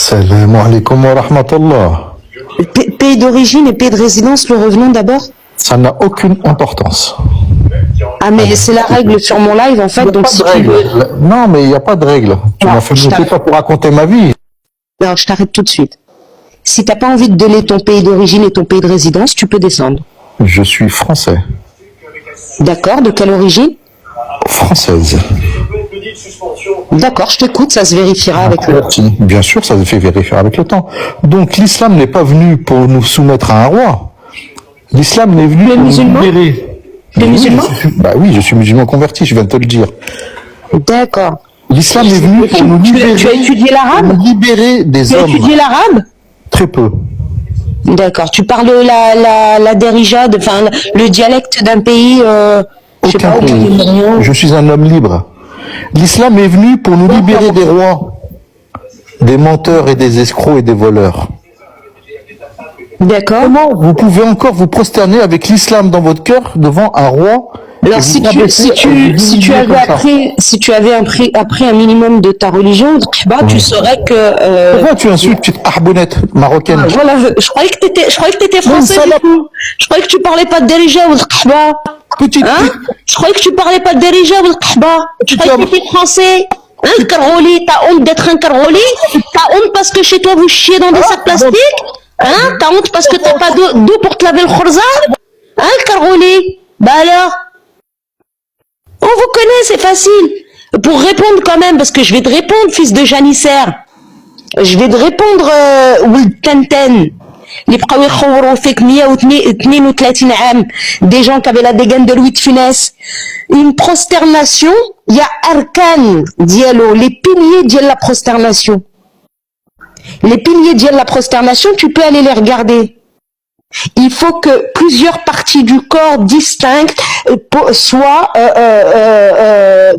Salam alaikum wa rahmatullah. Pays d'origine et pays de résidence, le revenons d'abord. Ça n'a aucune importance. Ah mais c'est la règle sur mon live en fait, donc si tu veux... Non, mais il n'y a pas de règle. Tu m'as fait monter pas pour raconter ma vie. Alors je t'arrête tout de suite. Si t'as pas envie de donner ton pays d'origine et ton pays de résidence, tu peux descendre. Je suis français. D'accord, de quelle origine? Française. D'accord, je t'écoute, ça se vérifiera avec le temps. Bien sûr, ça se fait vérifier avec le temps. Donc l'islam n'est pas venu pour nous soumettre à un roi. L'islam est venu pour nous libérer. Tu es musulman? Bah oui, je suis musulman converti, je viens de te le dire. D'accord. L'islam est venu pour nous libérer. Tu as étudié l'arabe? Libérer des hommes. Tu as étudié l'arabe? Très peu. D'accord. Tu parles la derija, enfin le dialecte d'un pays. Je sais Aucun pas, pays. Je suis un homme libre. L'islam est venu pour nous libérer des rois, des menteurs et des escrocs et des voleurs. D'accord. Comment vous pouvez encore vous prosterner avec l'islam dans votre cœur devant un roi? Alors si tu avais appris un minimum de ta religion, bah, tu saurais que. Pourquoi tu insultes petite arbounette marocaine? Voilà, je croyais que t'étais français du coup. Je croyais que tu parlais pas de Derija ou de Khba. Petite. Hein? Je croyais que tu parlais pas de Derija ou de Khba. Je croyais que t'étais français. Hein, le Karoli, t'as honte d'être un Karoli? T'as honte parce que chez toi vous chiez dans des sacs plastiques? Hein? T'as honte parce que t'as pas d'eau pour te laver le khorza? Hein, le Karoli? Bah alors? On vous connaît, c'est facile. Pour répondre quand même, parce que je vais te répondre, fils de Janisser. Je vais te répondre, Ould Tenten. Les bqaw yakhawrou fik 132 عام. Des gens qui avaient la dégaine de Louis de Funès. Une prosternation, il y a arkan dialo, les piliers de la prosternation. Les piliers de la prosternation, tu peux aller les regarder. Il faut que plusieurs parties du corps distinctes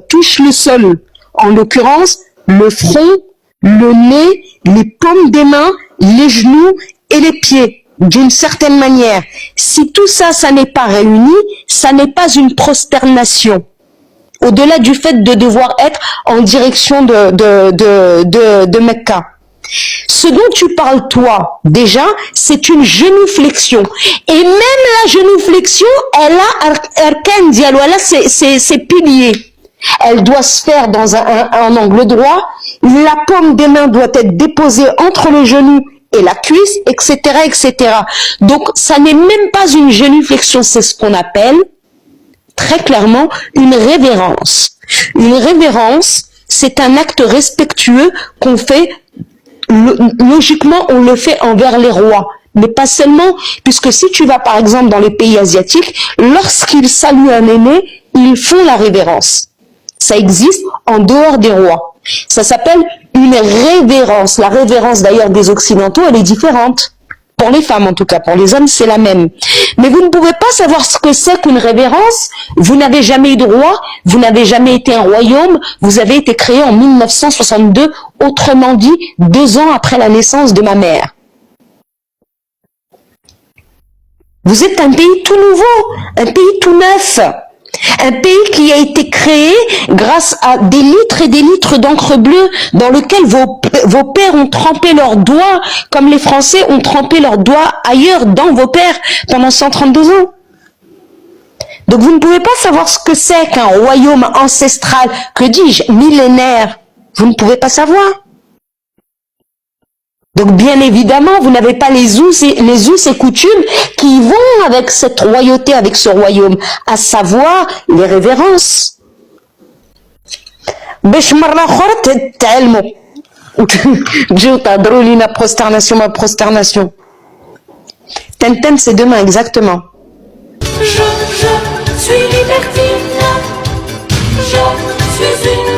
touchent le sol. En l'occurrence, le front, le nez, les paumes des mains, les genoux et les pieds. D'une certaine manière. Si tout ça, ça n'est pas réuni, ça n'est pas une prosternation. Au-delà du fait de devoir être en direction de Mecca. Ce dont tu parles toi, déjà, c'est une genuflexion. Et même la genuflexion, elle a arkan dialo, elle a ses piliers. Elle doit se faire dans un angle droit. La paume des mains doit être déposée entre le genou et la cuisse, etc., etc. Donc, ça n'est même pas une genuflexion, c'est ce qu'on appelle, très clairement, une révérence. Une révérence, c'est un acte respectueux qu'on fait. Logiquement, on le fait envers les rois, mais pas seulement, puisque si tu vas par exemple dans les pays asiatiques, lorsqu'ils saluent un aîné, ils font la révérence. Ça existe en dehors des rois. Ça s'appelle une révérence. La révérence d'ailleurs des Occidentaux, elle est différente. Pour les femmes en tout cas, pour les hommes c'est la même. Mais vous ne pouvez pas savoir ce que c'est qu'une révérence. Vous n'avez jamais eu de roi, vous n'avez jamais été un royaume, vous avez été créé en 1962, autrement dit 2 ans après la naissance de ma mère. Vous êtes un pays tout nouveau, un pays tout neuf. Un pays qui a été créé grâce à des litres et des litres d'encre bleue dans lequel vos pères ont trempé leurs doigts comme les Français ont trempé leurs doigts ailleurs dans vos pères pendant 132 ans. Donc vous ne pouvez pas savoir ce que c'est qu'un royaume ancestral, que dis-je, millénaire. Vous ne pouvez pas savoir. Donc bien évidemment, vous n'avez pas les us et coutumes qui vont avec cette royauté, avec ce royaume, à savoir les révérences. باش مرة أخرى تعلموا تجيو تهضروا لينا prosternation ma prosternation. Tenten c'est demain exactement. Je suis libertine, je suis une